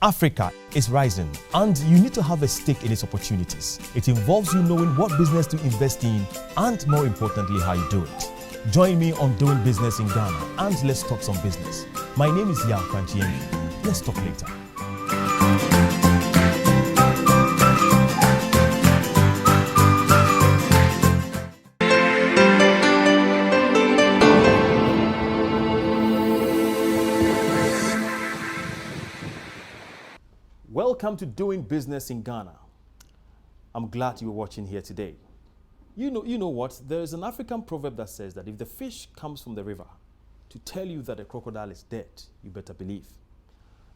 Africa is rising and you need to have a stake in its opportunities. It involves you knowing what business to invest in and, more importantly, how you do it. Join me on Doing Business in Ghana and let's talk some business. My name is Yao Kwanchiengi. Let's talk later. Welcome to Doing Business in Ghana. I'm glad you're watching here today. You know what? There is an African proverb that says that if the fish comes from the river to tell you that a crocodile is dead, you better believe.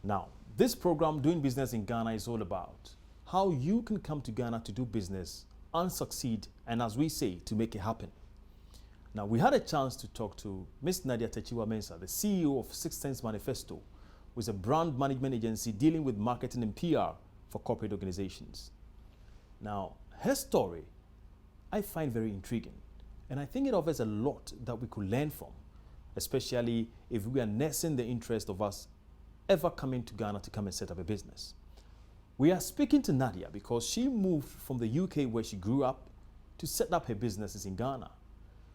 Now, this program, Doing Business in Ghana, is all about how you can come to Ghana to do business and succeed, and as we say, to make it happen. Now, we had a chance to talk to Miss Naadia Takyiwaa-Mensah, the CEO of Sixth Sense Manifesto, with a brand management agency dealing with marketing and PR for corporate organizations. Now, her story, I find very intriguing, and I think it offers a lot that we could learn from, especially if we are nursing the interest of us ever coming to Ghana to come and set up a business. We are speaking to Naadia because she moved from the UK where she grew up to set up her businesses in Ghana.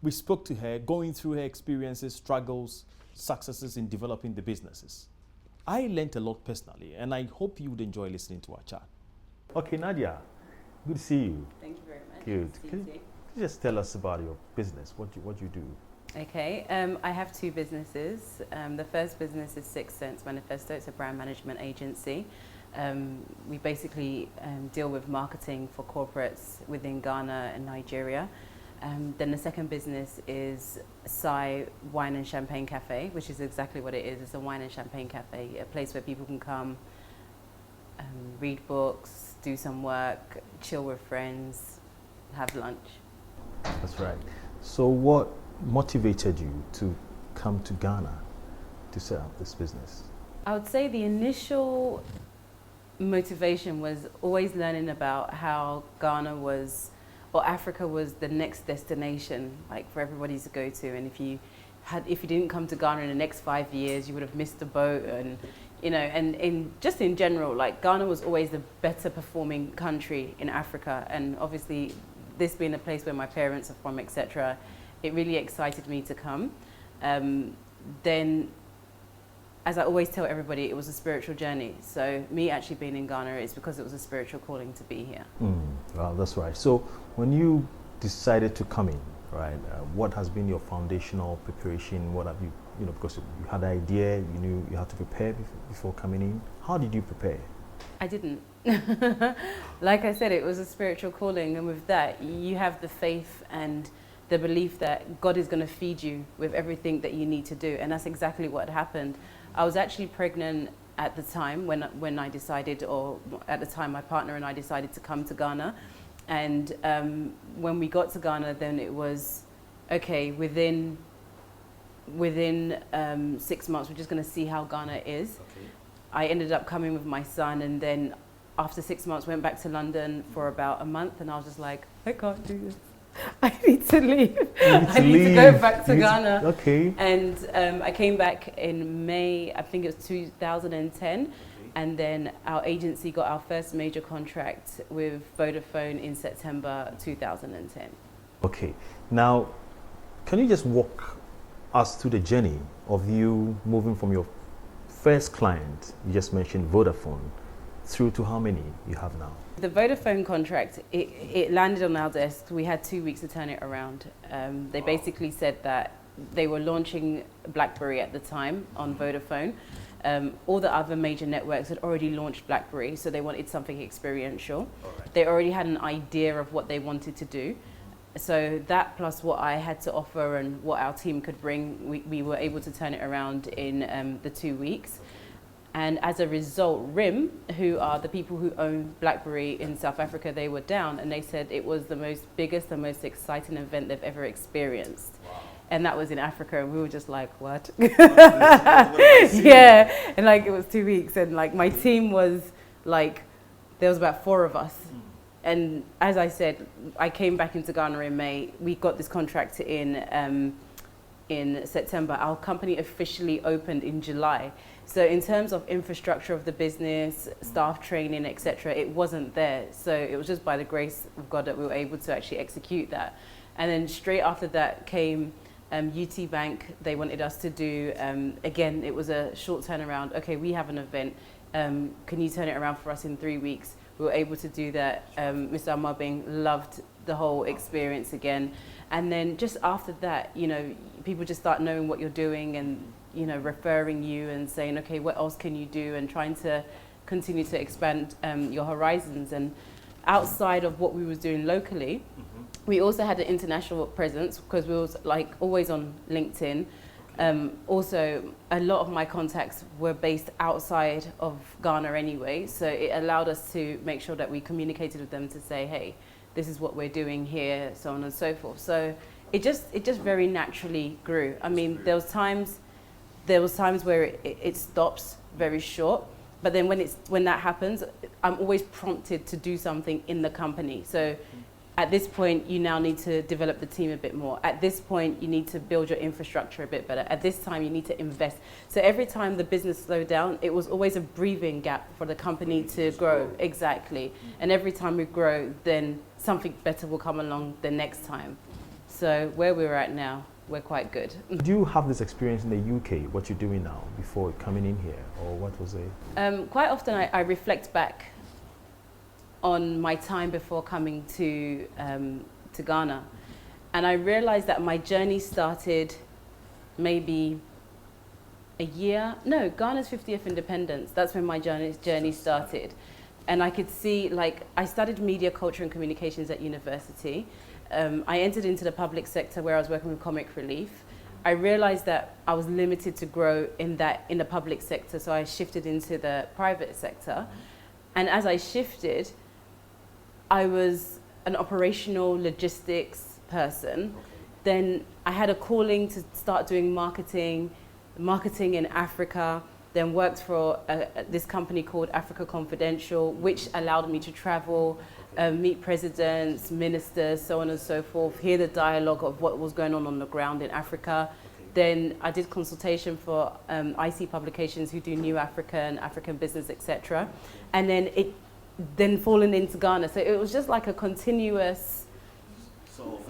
We spoke to her, going through her experiences, struggles, successes in developing the businesses. I learned a lot personally, and I hope you would enjoy listening to our chat. Okay, Naadia, good to see you. Thank you very much. Good. Can you just tell us about your business, what you do? Okay, I have two businesses. The first business is Sixth Sense Manifesto. It's a brand management agency. We basically deal with marketing for corporates within Ghana and Nigeria. Then the second business is Sai Wine and Champagne Cafe, which is exactly what it is. It's a wine and champagne cafe, a place where people can come, read books, do some work, chill with friends, have lunch. That's right. So what motivated you to come to Ghana to set up this business? I would say the initial motivation was always learning about how Ghana was, or Africa was, the next destination, like for everybody to go to. And if you didn't come to Ghana in the next 5 years, you would have missed the boat. And just in general, like Ghana was always the better performing country in Africa. And obviously, this being a place where my parents are from, etc., it really excited me to come. Then, as I always tell everybody, it was a spiritual journey. So me actually being in Ghana is because it was a spiritual calling to be here. Well, that's right. So when you decided to come in, right, what has been your foundational preparation? What have you, because you had an idea, you knew you had to prepare before coming in. How did you prepare? I didn't. Like I said, it was a spiritual calling. And with that, you have the faith and the belief that God is going to feed you with everything that you need to do. And that's exactly what happened. I was actually pregnant at the time when I decided, or at the time my partner and I decided to come to Ghana. And when we got to Ghana, then it was, okay, within 6 months, we're just going to see how Ghana is. Okay. I ended up coming with my son, and then after 6 months, went back to London for about a month, and I was just like, I can't do this. I need to leave. I need to go back to Ghana. Okay. And I came back in May, I think it was 2010. Okay. And then our agency got our first major contract with Vodafone in September 2010. Okay. Now, can you just walk us through the journey of you moving from your first client, you just mentioned Vodafone, through to how many you have now? The Vodafone contract, it landed on our desk. We had 2 weeks to turn it around. They basically said that they were launching BlackBerry at the time on Vodafone. All the other major networks had already launched BlackBerry, so they wanted something experiential. Right. They already had an idea of what they wanted to do. So that plus what I had to offer and what our team could bring, we were able to turn it around in the 2 weeks. And as a result, RIM, who are the people who own BlackBerry in South Africa, they were down, and they said it was the biggest and most exciting event they've ever experienced. Wow. And that was in Africa, and we were just like, what? Yeah, and like it was 2 weeks, and like my team was like, there was about 4 of us. And as I said, I came back into Ghana in May. We got this contract in in September. Our company officially opened in July. So in terms of infrastructure of the business, staff training, etc., it wasn't there. So it was just by the grace of God that we were able to actually execute that. And then straight after that came UT Bank. They wanted us to do, again, it was a short turnaround. Okay, we have an event. Can you turn it around for us in 3 weeks? We were able to do that. Mr. Amabing loved the whole experience again. And then just after that, you know, people just start knowing what you're doing and, you know, referring you and saying, okay, what else can you do? And trying to continue to expand your horizons. And outside of what we was doing locally, we also had an international presence because we was like always on LinkedIn. Also, a lot of my contacts were based outside of Ghana anyway, so it allowed us to make sure that we communicated with them to say, hey, this is what we're doing here, so on and so forth. So it just very naturally grew. I mean, there was times where it stops very short, but then when that happens, I'm always prompted to do something in the company. So at this point, you now need to develop the team a bit more. At this point, you need to build your infrastructure a bit better. At this time, you need to invest. So every time the business slowed down, it was always a breathing gap for the company to grow. Exactly. And every time we grow, then something better will come along the next time. So where we're at now, we're quite good. Do you have this experience in the UK, what you're doing now, before coming in here? Or what was it? Quite often, I reflect back on my time before coming to Ghana. And I realized that my journey started maybe Ghana's 50th independence. That's when my journey started. And I could see, like, I studied media, culture and communications at university. I entered into the public sector where I was working with Comic Relief. I realized that I was limited to grow in the public sector, so I shifted into the private sector. And as I shifted, I was an operational logistics person. Then I had a calling to start doing marketing in Africa, then worked for this company called Africa Confidential, which allowed me to travel, meet presidents, ministers, so on and so forth, hear the dialogue of what was going on the ground in Africa. Then I did consultation for IC publications who do New Africa and African business, etc. And then fallen into Ghana. So it was just like a continuous, so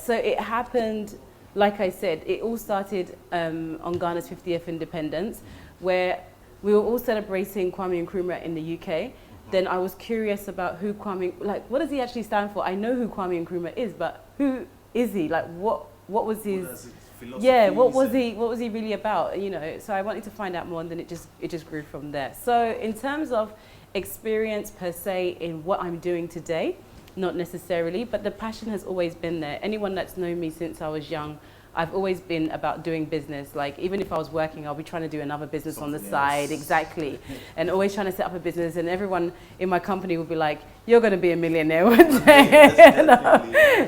it happened, like I said, it all started on Ghana's 50th independence, where we were all celebrating Kwame Nkrumah in the UK. Then I was curious about who what does he actually stand for? I know who Kwame Nkrumah is, but who is he? Like, what was his... what was he really about, you know? So I wanted to find out more, and then it just grew from there. So in terms of experience per se in what I'm doing today, not necessarily, but the passion has always been there. Anyone that's known me since I was young, I've always been about doing business. Like, even if I was working, I'll be trying to do another business on the side, exactly. And always trying to set up a business, and everyone in my company would be like, you're going to be a millionaire one day.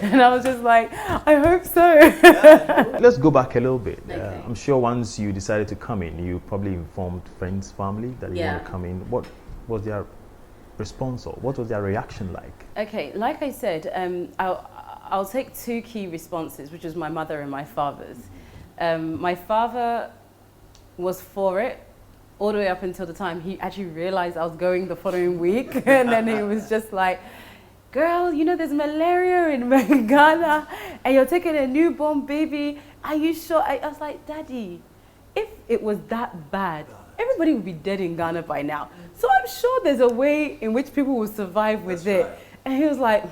And I was just like, I hope so. Let's go back a little bit. Okay. I'm sure once you decided to come in, you probably informed friends, family that you want to come in. What was their response, or what was their reaction like? Okay, like I said, I'll take two key responses, which was my mother and my father's. My father was for it all the way up until the time he actually realized I was going the following week. And then he was just like, girl, you know there's malaria in Ghana and you're taking a newborn baby. Are you sure? I was like, Daddy, if it was that bad, everybody would be dead in Ghana by now. So I'm sure there's a way in which people will survive with it. Right. And he was like,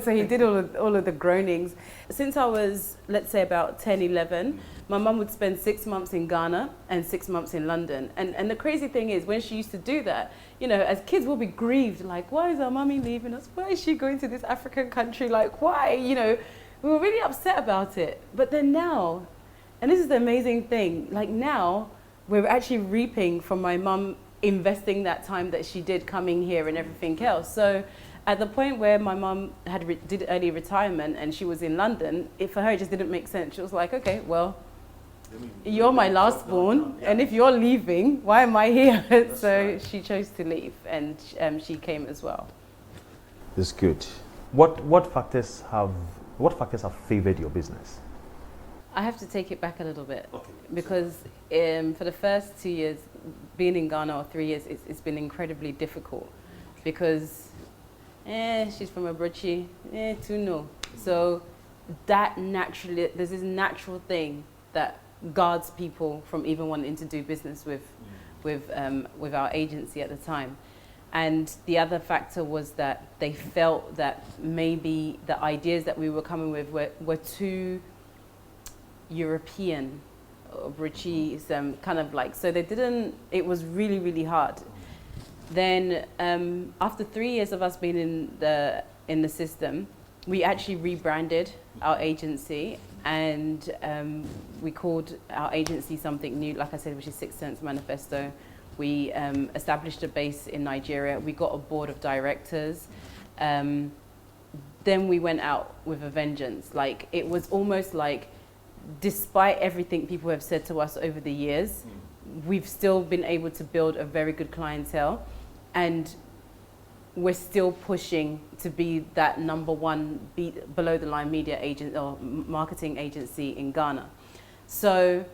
So he did all of the groanings. Since I was, let's say, about 10, 11, my mum would spend 6 months in Ghana and 6 months in London. And the crazy thing is, when she used to do that, you know, as kids, we'll be grieved. Like, why is our mummy leaving us? Why is she going to this African country? Like, why? You know, we were really upset about it. But then now, and this is the amazing thing, like now, we're actually reaping from my mum investing that time that she did coming here and everything else. So at the point where my mum did early retirement and she was in London, for her it just didn't make sense. She was like, okay, well, you're my last born, and if you're leaving, why am I here? So she chose to leave, and she came as well. That's good. What factors have What factors have favored your business? I have to take it back a little bit, Okay. because for the first 2 years, being in Ghana, or 3 years, it's been incredibly difficult, because she's from Abrochi, too no. So that naturally, there's this natural thing that guards people from even wanting to do business with our agency at the time. And the other factor was that they felt that maybe the ideas that we were coming with were too European, British, kind of like, so they didn't, it was really, really hard. Then after 3 years of us being in the system, we actually rebranded our agency, and we called our agency something new, like I said, which is Sixth Sense Manifesto. We established a base in Nigeria. We got a board of directors. Then we went out with a vengeance. Like, it was almost like, despite everything people have said to us over the years, we've still been able to build a very good clientele, and we're still pushing to be that #1 below the line media agent or marketing agency in Ghana. So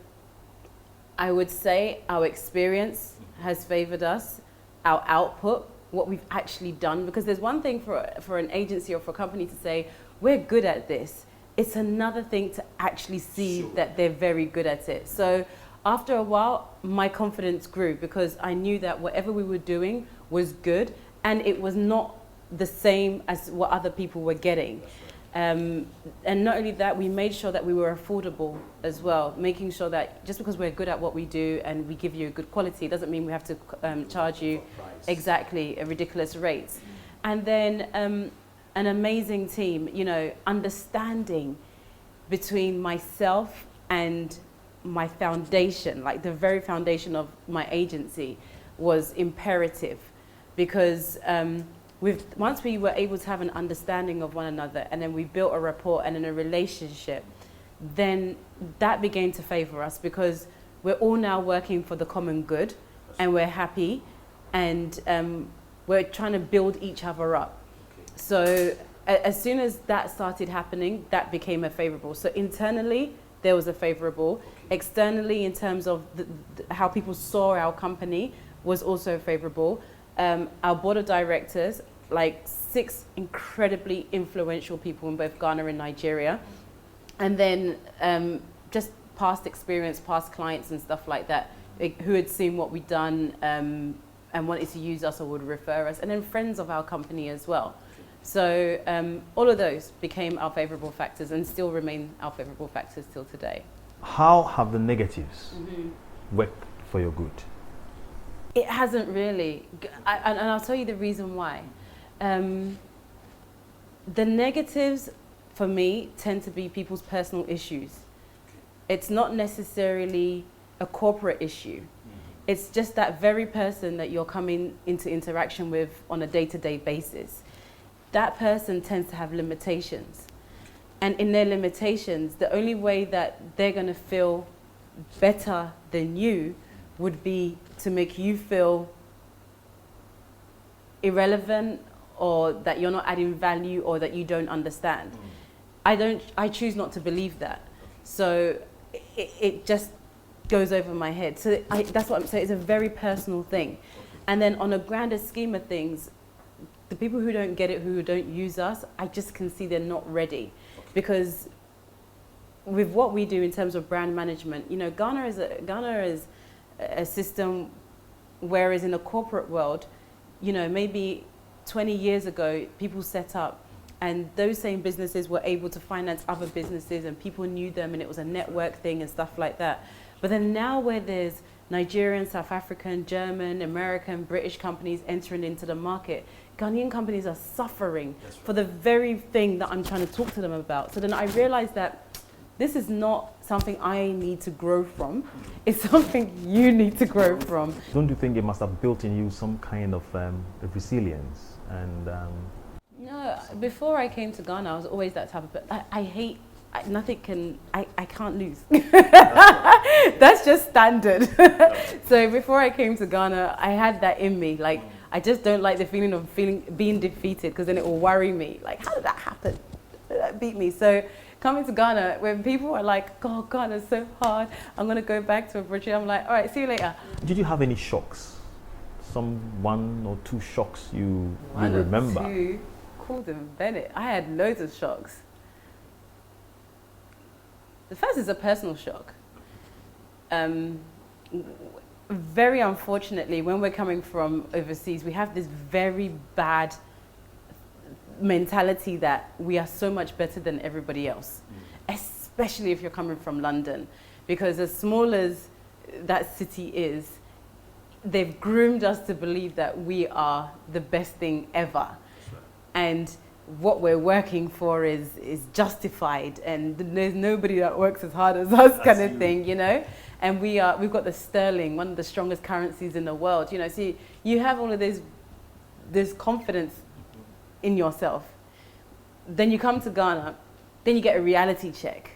I would say our experience has favored us, our output, what we've actually done, because there's one thing for an agency or for a company to say, we're good at this. It's another thing to actually see that they're very good at it. So after a while, my confidence grew, because I knew that whatever we were doing was good, and it was not the same as what other people were getting. And not only that, we made sure that we were affordable as well, making sure that just because we're good at what we do and we give you a good quality, doesn't mean we have to charge you exactly a ridiculous rate. And then an amazing team, you know, understanding between myself and my foundation, like the very foundation of my agency, was imperative, because once we were able to have an understanding of one another, and then we built a rapport and then a relationship, then that began to favor us, because we're all now working for the common good, and we're happy, and we're trying to build each other up. So as soon as that started happening, that became a favorable. So internally, there was a favorable. Externally, in terms of how people saw our company, was also favorable. Our board of directors, like 6 incredibly influential people in both Ghana and Nigeria. And then just past experience, past clients and stuff like that, who had seen what we'd done and wanted to use us or would refer us. And then friends of our company as well. So all of those became our favorable factors and still remain our favorable factors till today. How have the negatives worked for your good? It hasn't really, and I'll tell you the reason why. The negatives for me tend to be people's personal issues. It's not necessarily a corporate issue. It's just that very person that you're coming into interaction with on a day-to-day basis. That person tends to have limitations. And in their limitations, the only way that they're going to feel better than you would be to make you feel irrelevant, or that you're not adding value, or that you don't understand. I choose not to believe that. So it just goes over my head. So that's what I'm saying. It's a very personal thing. And then on a grander scheme of things, the people who don't get it, who don't use us, I just can see they're not ready. Because with what we do in terms of brand management, you know, Ghana is a system, whereas in the corporate world, you know, maybe 20 years ago, people set up, and those same businesses were able to finance other businesses, and people knew them, and it was a network thing and stuff like that. But then now, where there's Nigerian, South African, German, American, British companies entering into the market, Ghanaian companies are suffering for the very thing that I'm trying to talk to them about. So then I realized that this is not something I need to grow from. It's something you need to grow from. Don't you think it must have built in you some kind of resilience? And no, before I came to Ghana, I was always that type of person. I can't lose. That's just standard. So before I came to Ghana, I had that in me. Like, I just don't like the feeling of being defeated, because then it will worry me. Like, how did that happen? that beat me. So coming to Ghana, when people are like, oh, Ghana's so hard, I'm going to go back to Abuja, I'm like, all right, see you later. Did you have any shocks? Some 1 or 2 shocks you remember? 1 or 2, call them Bennett. I had loads of shocks. The first is a personal shock. Very unfortunately, when we're coming from overseas, we have this very bad mentality that we are so much better than everybody else, especially if you're coming from London. Because as small as that city is, they've groomed us to believe that we are the best thing ever. Right. And what we're working for is justified, and there's nobody that works as hard as us, kind of thing, you know. And we've got the sterling, one of the strongest currencies in the world, you know. So you have all of this confidence in yourself. Then you come to Ghana, then you get a reality check.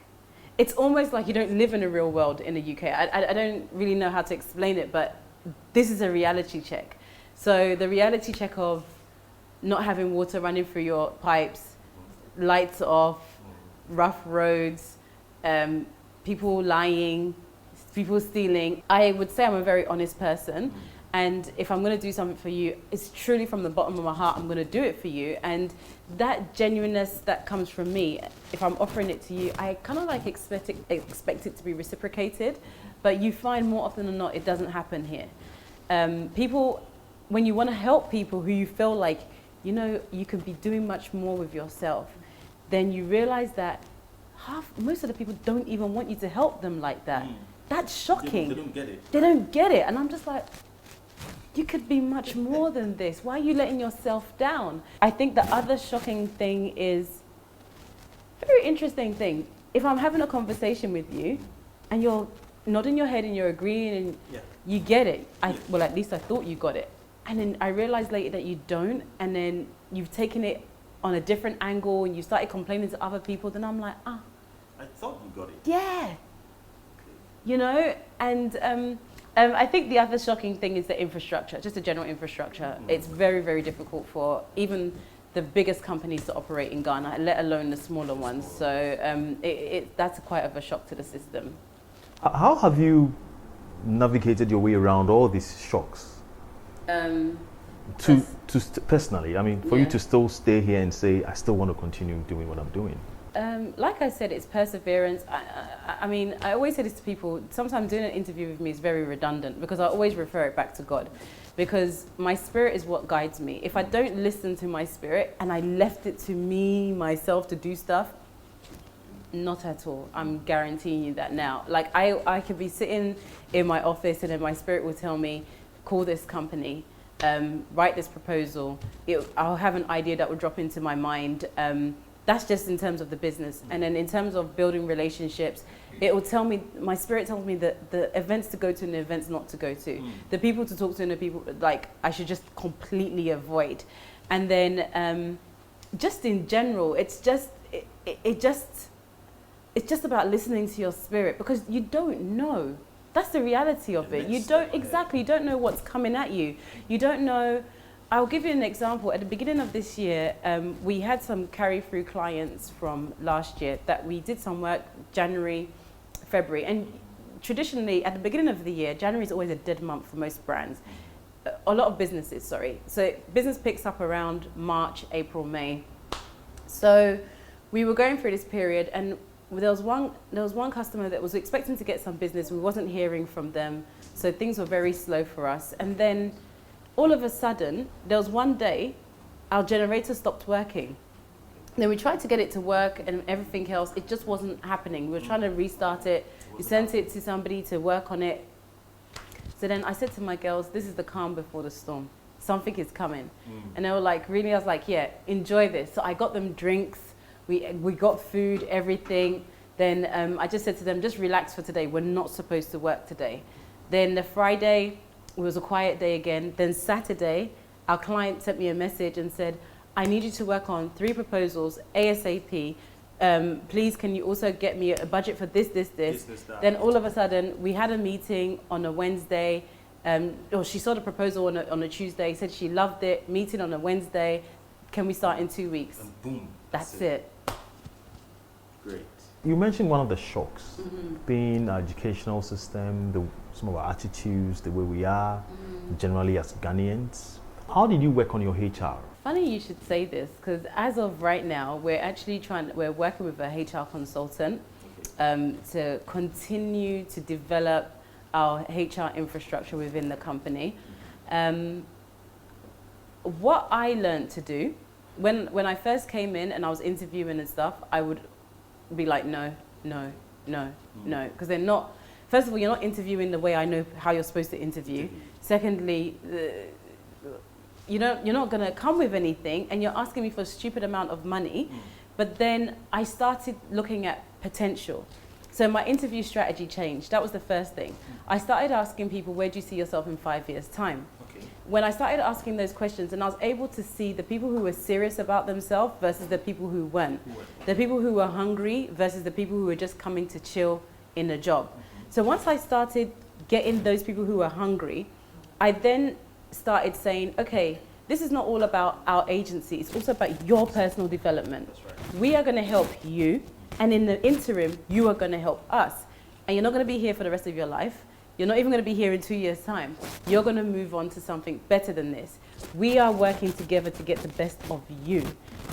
It's almost like you don't live in a real world in the UK. I don't really know how to explain it, but this is a reality check. So the reality check of not having water running through your pipes, lights off, rough roads, people lying, people stealing. I would say I'm a very honest person, and if I'm going to do something for you, it's truly from the bottom of my heart, I'm going to do it for you. And that genuineness that comes from me, if I'm offering it to you, I kind of like expect it to be reciprocated, but you find more often than not it doesn't happen here. People, when you want to help people who you feel like, you know, you could be doing much more with yourself, then you realize that most of the people don't even want you to help them like that. That's shocking. They don't get it. They don't get it. And I'm just like, you could be much more than this. Why are you letting yourself down? I think the other shocking thing is, very interesting thing. If I'm having a conversation with you and you're nodding your head and you're agreeing and you get it, well, at least I thought you got it. And then I realized later that you don't, and then you've taken it on a different angle and you started complaining to other people, then I'm like, I thought you got it. Yeah. You know, and I think the other shocking thing is the infrastructure, just the general infrastructure. It's very, very difficult for even the biggest companies to operate in Ghana, let alone the smaller ones. So that's quite of a shock to the system. How have you navigated your way around all these shocks? Personally, I mean, for you to still stay here and say, I still want to continue doing what I'm doing. Like I said, it's perseverance. I mean, I always say this to people, sometimes doing an interview with me is very redundant because I always refer it back to God, because my spirit is what guides me. If I don't listen to my spirit and I left it to me, myself, to do stuff, not at all. I'm guaranteeing you that now. Like I could be sitting in my office and then my spirit will tell me, call this company, write this proposal. I'll have an idea that will drop into my mind. That's just in terms of the business. And then in terms of building relationships, it will tell me, my spirit tells me that the events to go to and the events not to go to. The people to talk to and the people, like, I should just completely avoid. And then just in general, it's just about listening to your spirit, because you don't know. That's the reality of it. You don't know what's coming at you. You don't know. I'll give you an example. At the beginning of this year, we had some carry-through clients from last year that we did some work January, February. And traditionally, at the beginning of the year, January is always a dead month for most brands. A lot of businesses, sorry. So business picks up around March, April, May. So we were going through this period, and there was one customer that was expecting to get some business. We wasn't hearing from them. So things were very slow for us. And then all of a sudden, there was one day, our generator stopped working. Then we tried to get it to work and everything else, it just wasn't happening. We were trying to restart it. We sent it to somebody to work on it. So then I said to my girls, this is the calm before the storm. Something is coming. And they were like, really? I was like, yeah, enjoy this. So I got them drinks. We got food, everything. Then I just said to them, just relax for today. We're not supposed to work today. Then the Friday, it was a quiet day again. Then Saturday, our client sent me a message and said, I need you to work on 3 proposals ASAP. Please, can you also get me a budget for this, that. Then all of a sudden, we had a meeting on a Wednesday. Or she saw the proposal on a Tuesday, said she loved it. Meeting on a Wednesday. Can we start in 2 weeks? And boom. That's it. Great. You mentioned one of the shocks being our educational system, some of our attitudes, the way we are, generally as Ghanaians. How did you work on your HR? Funny you should say this, because as of right now, we're working with a HR consultant to continue to develop our HR infrastructure within the company. What I learned to do, when I first came in and I was interviewing and stuff, I would be like, no, because they're not, first of all, you're not interviewing the way I know how you're supposed to interview. Secondly, you're not going to come with anything and you're asking me for a stupid amount of money. But then I started looking at potential. So my interview strategy changed. That was the first thing. I started asking people, where do you see yourself in 5 years' time? Okay. When I started asking those questions, and I was able to see the people who were serious about themselves versus the people who weren't. The people who were hungry versus the people who were just coming to chill in a job. So once I started getting those people who were hungry, I then started saying, okay, this is not all about our agency, it's also about your personal development. That's right. We are going to help you, and in the interim, you are going to help us. And you're not going to be here for the rest of your life. You're not even going to be here in 2 years' time. You're going to move on to something better than this. We are working together to get the best of you.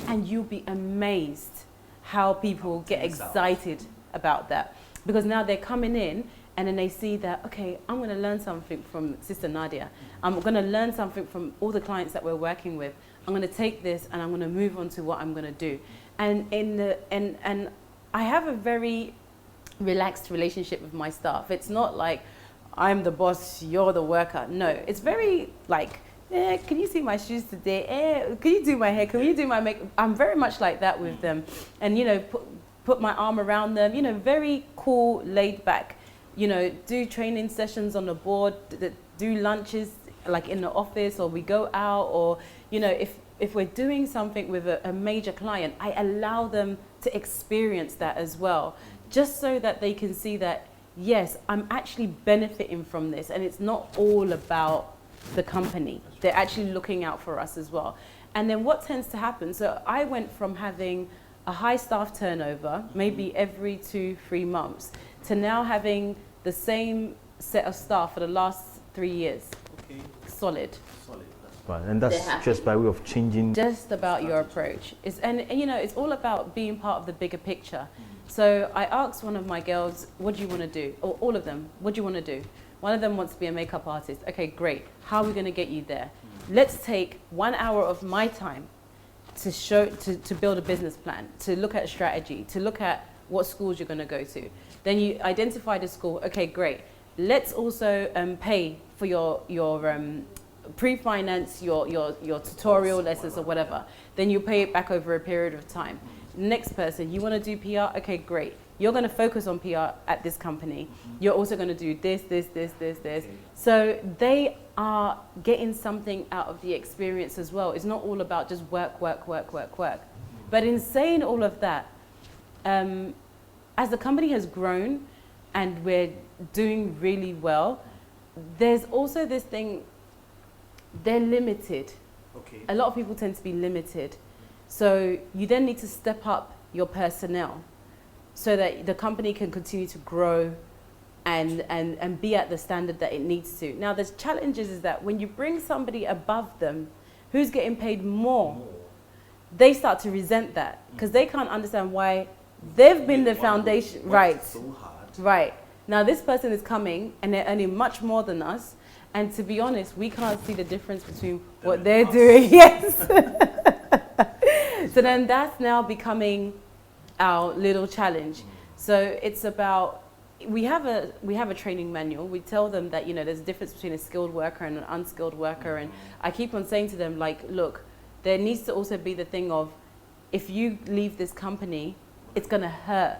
And you'll be amazed how people get excited about that. Because now they're coming in and then they see that, okay, I'm going to learn something from Sister Naadia. I'm going to learn something from all the clients that we're working with. I'm going to take this and I'm going to move on to what I'm going to do. And I have a very relaxed relationship with my staff. It's not like I'm the boss, you're the worker. No, it's very like, can you see my shoes today? Can you do my hair? Can you do my makeup? I'm very much like that with them. And, you know, put my arm around them, you know, very cool, laid back. You know, do training sessions on the board, do lunches like in the office, or we go out, or, you know, if we're doing something with a major client, I allow them to experience that as well, just so that they can see that, yes, I'm actually benefiting from this, and it's not all about the company. They're actually looking out for us as well. And then what tends to happen, so I went from having a high staff turnover, maybe every 2-3 months, to now having the same set of staff for the last 3 years. Okay. Solid. Right, and that's just by way of changing. Just about your approach. And you know, it's all about being part of the bigger picture. So I asked one of my girls, what do you want to do? Or all of them, what do you want to do? One of them wants to be a makeup artist. Okay, great. How are we going to get you there? Let's take 1 hour of my time to build a business plan, to look at a strategy, to look at what schools you're going to go to. Then you identify the school. Okay, great. Let's also pay for your pre-finance your tutorial lessons or whatever. Then you pay it back over a period of time. Next person, you want to do PR? Okay, great. You're going to focus on PR at this company. You're also going to do this. So they are getting something out of the experience as well. It's not all about just work. But in saying all of that, as the company has grown and we're doing really well, there's also this thing, they're limited. Okay. A lot of people tend to be limited. So you then need to step up your personnel so that the company can continue to grow and be at the standard that it needs to. Now, the challenge is that when you bring somebody above them who's getting paid more, they start to resent that because they can't understand why they've been the foundation. Right. So hard. Right. Now, this person is coming and they're earning much more than us. And to be honest, we can't see the difference between what they're doing. Yes. So then that's now becoming our little challenge. So it's about, we have a training manual. We tell them that, you know, there's a difference between a skilled worker and an unskilled worker. And I keep on saying to them, like, look, there needs to also be the thing of, if you leave this company, it's going to hurt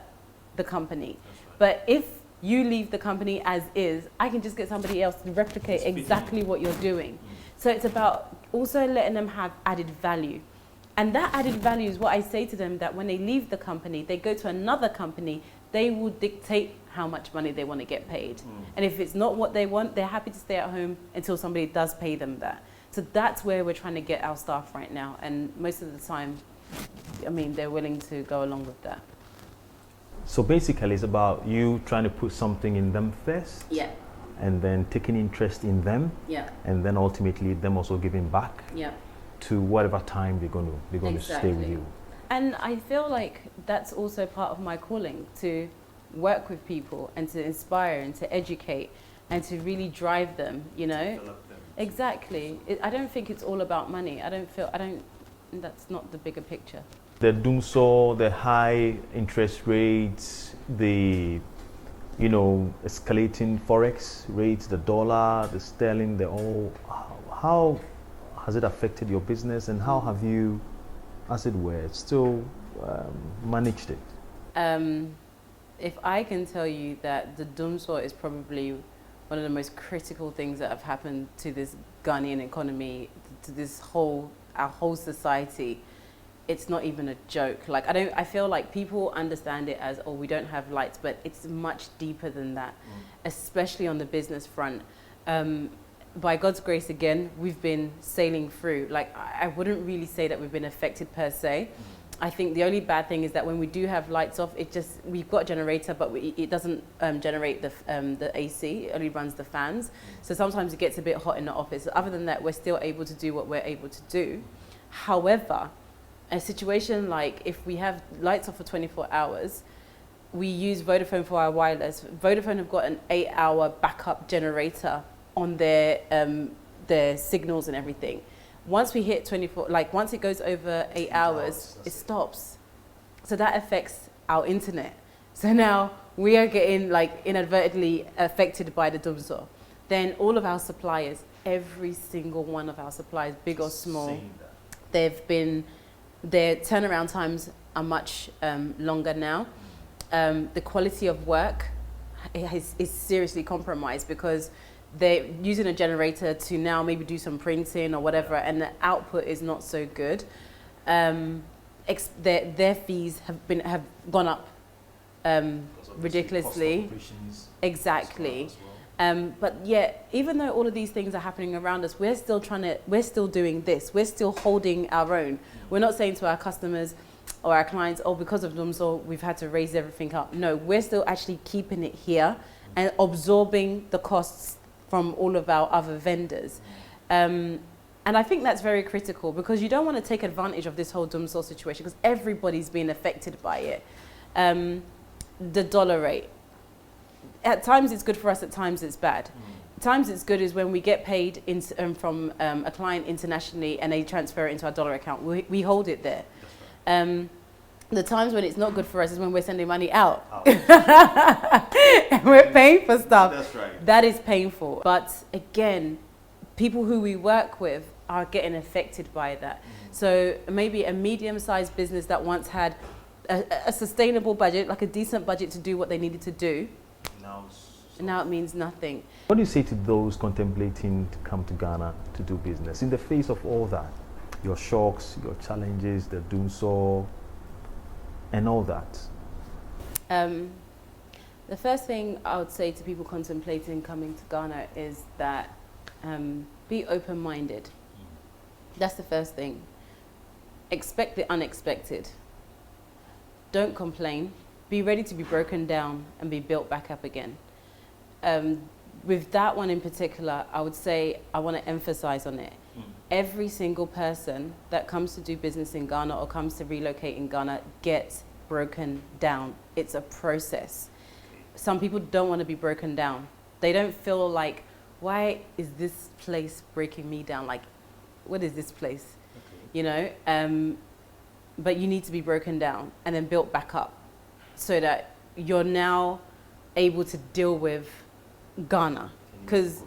the company. But if you leave the company as is, I can just get somebody else to replicate exactly what you're doing. So it's about also letting them have added value. And that added value is what I say to them, that when they leave the company, they go to another company, they will dictate how much money they want to get paid. And if it's not what they want, they're happy to stay at home until somebody does pay them that. So that's where we're trying to get our staff right now. And most of the time, I mean, they're willing to go along with that. So basically, it's about you trying to put something in them first, Yeah, and then taking interest in them, yeah, and then ultimately them also giving back yeah. to whatever time they're going to stay with Exactly. you. And I feel like that's also part of my calling, to work with people and to inspire and to educate and to really drive them, you know? Exactly. I don't think it's all about money. That's not the bigger picture. The doomsaw, the high interest rates, the escalating forex rates, the dollar, the sterling, how has it affected your business, and how have you, as it were, still managed it? If I can tell you that the doomsaw is probably one of the most critical things that have happened to this Ghanaian economy, to our whole society, it's not even a joke. Like, I feel like people understand it as, oh, we don't have lights, but it's much deeper than that, especially on the business front. By God's grace, again, we've been sailing through. Like, I wouldn't really say that we've been affected per se. I think the only bad thing is that when we do have lights off, we've got a generator, but it doesn't generate the AC, it only runs the fans. So sometimes it gets a bit hot in the office. Other than that, we're still able to do what we're able to do. However, a situation like if we have lights off for 24 hours, we use Vodafone for our wireless. Vodafone have got an 8-hour backup generator on their signals and everything. Once we hit 24, like once it goes over 8 hours, it stops. So that affects our internet. So now we are getting like inadvertently affected by the doomsaw. Then all of our suppliers, every single one of our suppliers, big or small, their turnaround times are much longer now. The quality of work is seriously compromised because they're using a generator to now maybe do some printing or whatever, and the output is not so good. Their fees have gone up ridiculously. Exactly. But yet, even though all of these things are happening around us, we're still doing this. We're still holding our own. We're not saying to our customers or our clients, oh, because of doomsaw, we've had to raise everything up. No, we're still actually keeping it here and absorbing the costs from all of our other vendors. And I think that's very critical because you don't want to take advantage of this whole doomsaw situation because everybody's being affected by it. The dollar rate. At times it's good for us, at times it's bad. Times it's good is when we get paid from a client internationally and they transfer it into our dollar account. We hold it there. The times when it's not good for us is when we're sending money out. And we're paying for stuff. That's right. That is painful. But again, people who we work with are getting affected by that. So maybe a medium-sized business that once had a sustainable budget, like a decent budget to do what they needed to do, now it means nothing. What do you say to those contemplating to come to Ghana to do business in the face of all that? Your shocks, your challenges, the doomsaw, and all that? The first thing I would say to people contemplating coming to Ghana is that be open-minded. That's the first thing. Expect the unexpected. Don't complain. Be ready to be broken down and be built back up again. With that one in particular, I would say I want to emphasize on it. Every single person that comes to do business in Ghana or comes to relocate in Ghana gets broken down. It's a process. Some people don't want to be broken down. They don't feel like, why is this place breaking me down? Like, what is this place? Okay. You know? But you need to be broken down and then built back up so that you're now able to deal with Ghana. Because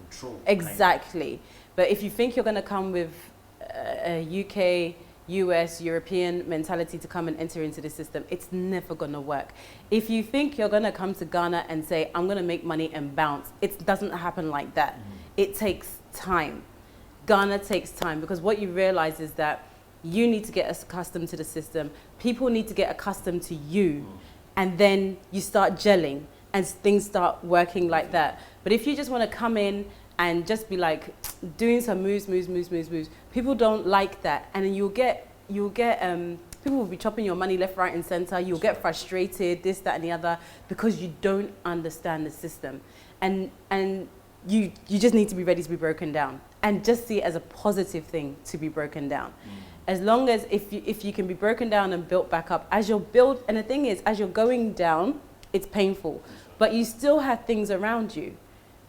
exactly. But if you think you're going to come with a UK, US, European mentality to come and enter into the system, it's never going to work. If you think you're going to come to Ghana and say, I'm going to make money and bounce, it doesn't happen like that. It takes time. Ghana takes time because what you realize is that you need to get accustomed to the system. People need to get accustomed to you. And then you start gelling and things start working like that. But if you just want to come in and just be like doing some moves, people don't like that. And then you'll get People will be chopping your money left, right, and center. You'll get frustrated, this, that, and the other, because you don't understand the system. And you just need to be ready to be broken down, and just see it as a positive thing to be broken down. As long as if you can be broken down and built back up, and the thing is, as you're going down, it's painful, but you still have things around you.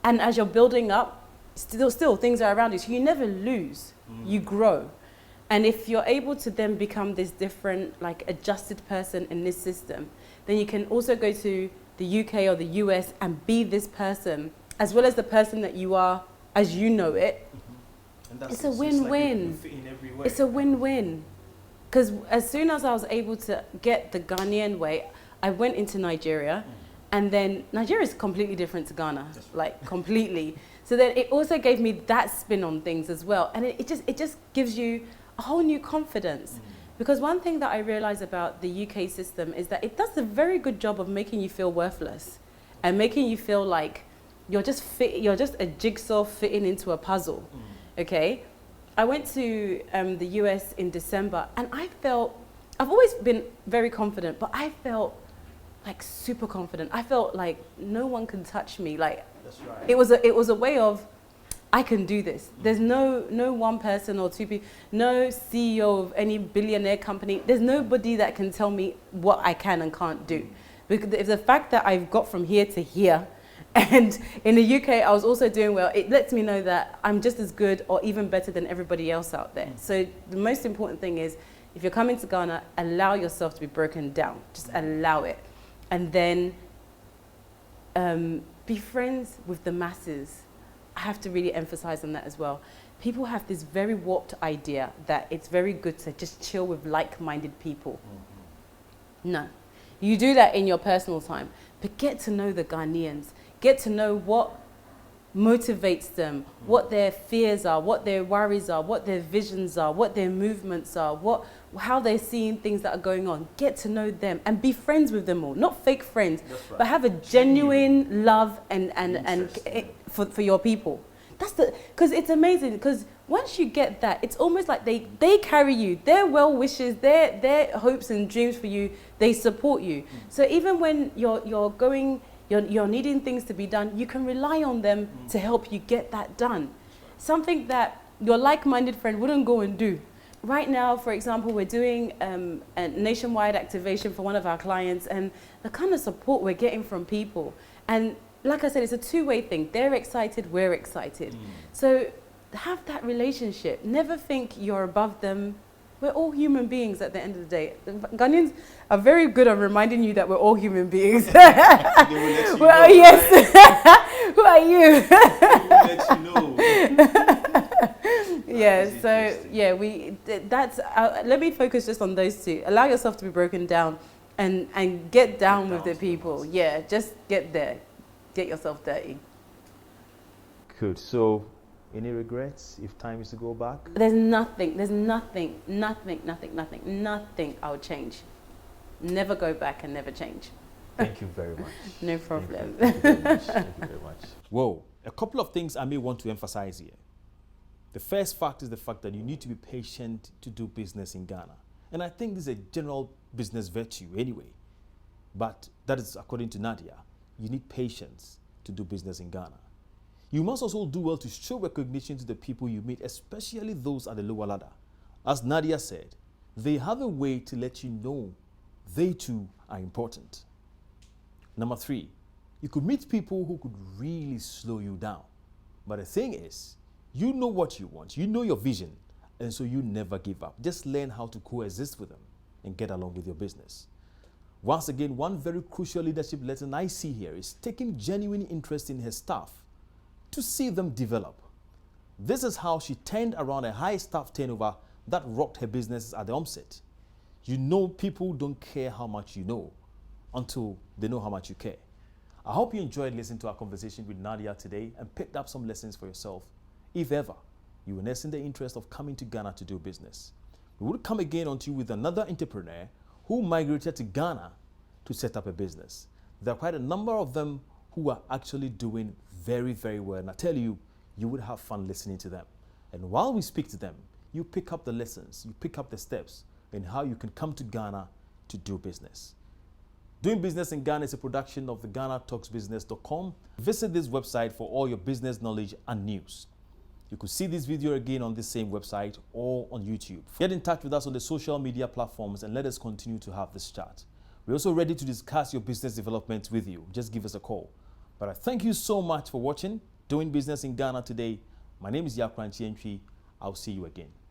And as you're building up, still things are around you. So you never lose, you grow. And if you're able to then become this different, like adjusted person in this system, then you can also go to the UK or the US and be this person, as well as the person that you are as you know it. And it's a win-win. Like it's a win-win. Because as soon as I was able to get the Ghanaian way, I went into Nigeria. And then Nigeria is completely different to Ghana, like completely. So then it also gave me that spin on things as well. And it just gives you a whole new confidence. Because one thing that I realized about the UK system is that it does a very good job of making you feel worthless and making you feel like you're just a jigsaw fitting into a puzzle, okay? I went to the US in December, and I've always been very confident, but I felt like super confident. I felt like no one can touch me. Like, that's right. It was a way of, I can do this. There's no one person or two people, no CEO of any billionaire company. There's nobody that can tell me what I can and can't do. Because if the fact that I've got from here to here, and in the UK I was also doing well, it lets me know that I'm just as good or even better than everybody else out there. So the most important thing is, if you're coming to Ghana, allow yourself to be broken down. Just allow it. And then be friends with the masses. I have to really emphasize on that as well. People have this very warped idea that it's very good to just chill with like-minded people. No. You do that in your personal time, but get to know the Ghanaians. Get to know what motivates them, what their fears are, what their worries are, what their visions are, what their movements are, how they're seeing things that are going on. Get to know them and be friends with them all. Not fake friends, right, but have a genuine love and for your people. That's because it's amazing, because once you get that, it's almost like they carry you. Their well wishes, their hopes and dreams for you, they support you. So even when you're needing things to be done, you can rely on them to help you get that done. Something that your like-minded friend wouldn't go and do. Right now, for example, we're doing a nationwide activation for one of our clients, and the kind of support we're getting from people. And like I said, it's a two-way thing. They're excited, we're excited. So have that relationship. Never think you're above them. We're all human beings at the end of the day. The Ghanaians are very good at reminding you that we're all human beings. Well, yes. Who are you? They will let you know. Yeah, so yeah, let me focus just on those two. Allow yourself to be broken down and get down with the people. Yeah, just get there. Get yourself dirty. Good. So, any regrets if time is to go back? There's nothing I would change. Never go back and never change. Thank you very much. No problem. Thank you very much. Thank you very much. Whoa, a couple of things I may want to emphasize here. The first fact is the fact that you need to be patient to do business in Ghana. And I think this is a general business virtue anyway. But that is according to Naadia. You need patience to do business in Ghana. You must also do well to show recognition to the people you meet, especially those at the lower ladder. As Naadia said, they have a way to let you know they too are important. Number 3, you could meet people who could really slow you down. But the thing is, you know what you want, you know your vision, and so you never give up. Just learn how to coexist with them and get along with your business. Once again, one very crucial leadership lesson I see here is taking genuine interest in her staff to see them develop. This is how she turned around a high staff turnover that rocked her business at the onset. You know, people don't care how much you know until they know how much you care. I hope you enjoyed listening to our conversation with Naadia today and picked up some lessons for yourself. If ever you were nursing the interest of coming to Ghana to do business, we will come again on to you with another entrepreneur who migrated to Ghana to set up a business. There are quite a number of them who are actually doing very, very well. And I tell you, you would have fun listening to them. And while we speak to them, you pick up the lessons, you pick up the steps and how you can come to Ghana to do business. Doing Business in Ghana is a production of the GhanaTalksBusiness.com. Visit this website for all your business knowledge and news. You could see this video again on this same website or on YouTube. Get in touch with us on the social media platforms and let us continue to have this chat. We're also ready to discuss your business development with you. Just give us a call. But I thank you so much for watching Doing Business in Ghana today. My name is Yakran Chientwi. I'll see you again.